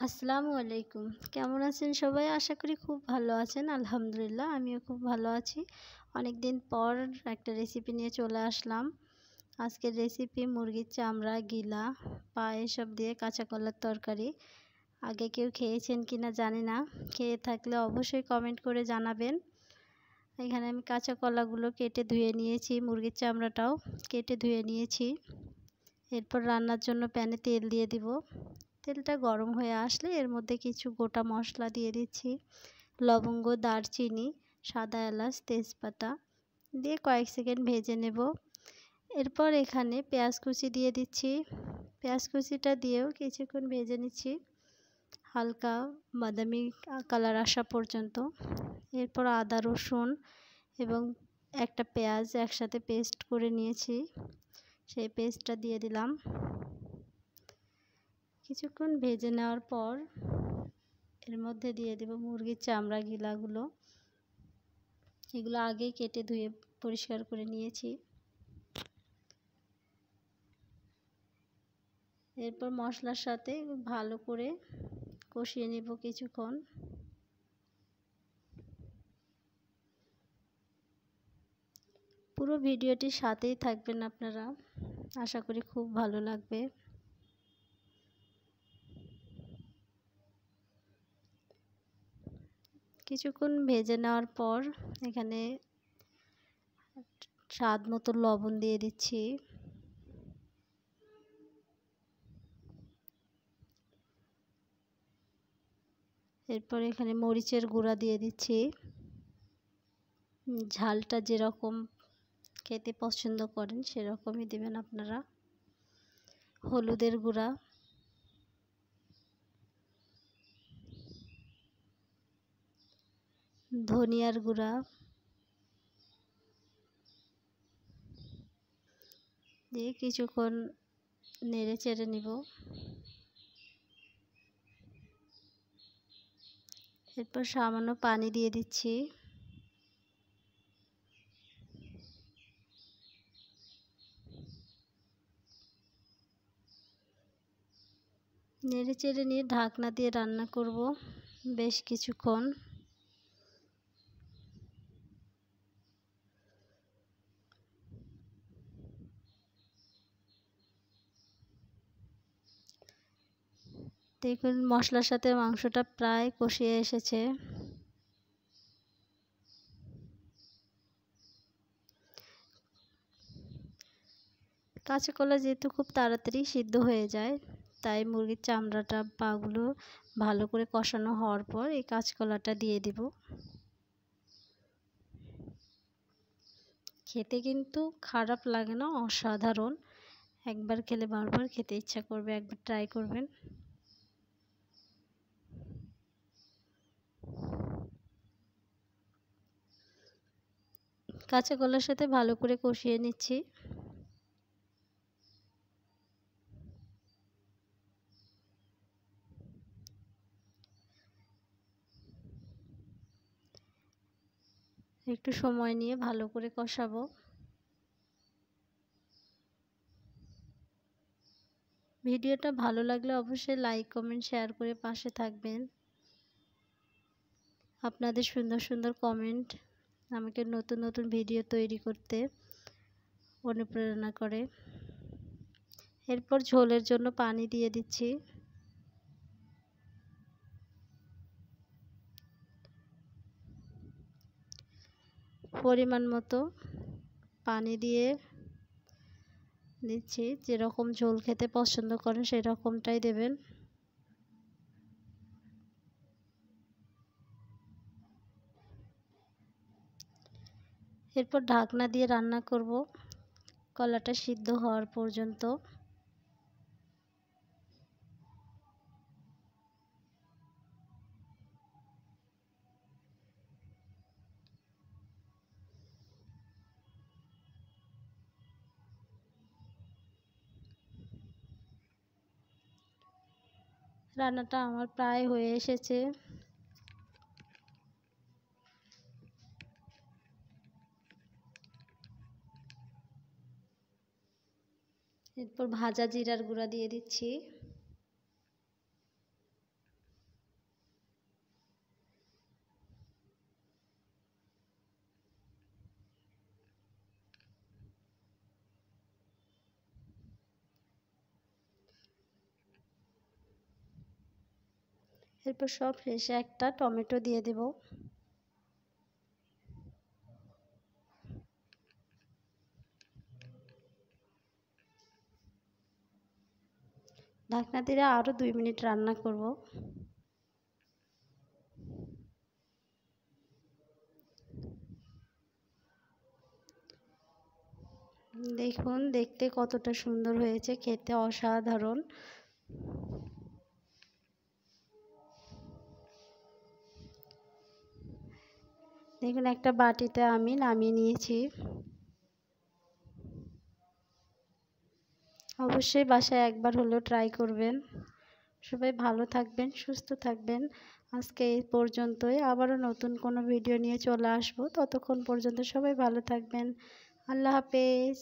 আসসালামু আলাইকুম। কেমন আছেন সবাই? আশা করি খুব ভালো আছেন। আলহামদুলিল্লাহ আমিও খুব ভালো আছি। অনেকদিন পর একটা রেসিপি নিয়ে চলে আসলাম। আজকের রেসিপি মুরগির চামড়া, গিলা, পা এসব দিয়ে কাঁচা কলার তরকারি। আগে কেউ খেয়েছেন কিনা জানি না। খেয়ে থাকলে অবশ্যই কমেন্ট করে জানাবেন। এখানে আমি কাঁচা কলাগুলো কেটে ধুয়ে নিয়েছি, মুরগির চামড়াটাও কেটে ধুয়ে নিয়েছি। এরপর রান্নার জন্য প্যানে তেল দিয়ে দিব। তেলটা গরম হয়ে আসলে এর মধ্যে কিছু গোটা মশলা দিয়ে দিচ্ছি। লবঙ্গ, দারচিনি, সাদা এলাচ, তেজপাতা দিয়ে কয়েক সেকেন্ড ভেজে নেব। এরপর এখানে পেঁয়াজ কুচি দিয়ে দিচ্ছি। পেঁয়াজ কুচিটা দিয়েও কিছুক্ষণ ভেজে নিচ্ছি, হালকা বাদামি কালার আসা পর্যন্ত। এরপর আদা, রসুন এবং একটা পেঁয়াজ একসাথে পেস্ট করে নিয়েছি, সেই পেস্টটা দিয়ে দিলাম। কিছুক্ষণ ভেজে নেওয়ার পর এর মধ্যে দিয়ে দেব মুরগির চামড়া, গিলাগুলো। এগুলো আগেই কেটে ধুয়ে পরিষ্কার করে নিয়েছি। এরপর মশলার সাথে ভালো করে কষিয়ে নেব কিছুক্ষণ। পুরো ভিডিওটির সাথেই থাকবেন আপনারা, আশা করি খুব ভালো লাগবে। কিছুক্ষণ ভেজে নেওয়ার পর এখানে স্বাদ মতো লবণ দিয়ে দিচ্ছি। এরপর এখানে মরিচের গুঁড়া দিয়ে দিচ্ছি। ঝালটা যেরকম খেতে পছন্দ করেন সেরকমই দেবেন আপনারা। হলুদের গুঁড়া, ধনিয়ার গুঁড়া, দিয়ে কিছুক্ষণ নেড়ে চেড়ে নিব। এরপর সামান্য পানি দিয়ে দিচ্ছি। নেড়ে চেড়ে নিয়ে ঢাকনা দিয়ে রান্না করব বেশ কিছুক্ষণ। দেখুন মশলার সাথে মাংসটা প্রায় কষিয়ে এসেছে। কাঁচা কলা যেহেতু খুব তাড়াতাড়ি সিদ্ধ হয়ে যায়, তাই মুরগির চামড়াটা, পাগুলো ভালো করে কষানো হওয়ার পর এই কাঁচকলাটা দিয়ে দিব। খেতে কিন্তু খারাপ লাগে না, অসাধারণ। একবার খেলে বারবার খেতে ইচ্ছা করবে, একবার ট্রাই করবেন। কাঁচা কলার সাথে ভালো করে কষিয়ে নিচ্ছি। একটু সময় নিয়ে ভালো করে কষাবো। ভিডিওটা ভালো লাগলে অবশ্যই লাইক, কমেন্ট, শেয়ার করে পাশে থাকবেন। আপনাদের সুন্দর সুন্দর কমেন্ট আমাকে নতুন নতুন ভিডিও তৈরি করতে অনুপ্রেরণা করে। এরপর ঝোলের জন্য পানি দিয়ে দিচ্ছি। পরিমাণ মতো পানি দিয়ে দিচ্ছি, যেরকম ঝোল খেতে পছন্দ করেন সেরকমটাই দেবেন। এরপর ঢাকনা দিয়ে রান্না করব কলাটা সিদ্ধ হওয়ার পর্যন্ত। রান্নাটা আমার প্রায় হয়ে এসেছে। এরপর ভাজা জিরার গুঁড়া দিয়ে দিচ্ছি। এরপর সব শেষে একটা টমেটো দিয়ে দেব। ঢাকনা দিয়ে আরও 2 মিনিট রান্না করব। দেখুন দেখতে কতটা সুন্দর হয়েছে, খেতে অসাধারণ। দেখুন একটা বাটিতে আমি নামিয়ে নিয়েছি। অবশ্যই বাসায় একবার হলেও ট্রাই করবেন। সবাই ভালো থাকবেন, সুস্থ থাকবেন। আজকে এই পর্যন্তই, আবারও নতুন কোনো ভিডিও নিয়ে চলে আসবো। ততক্ষণ পর্যন্ত সবাই ভালো থাকবেন। আল্লাহ হাফেজ।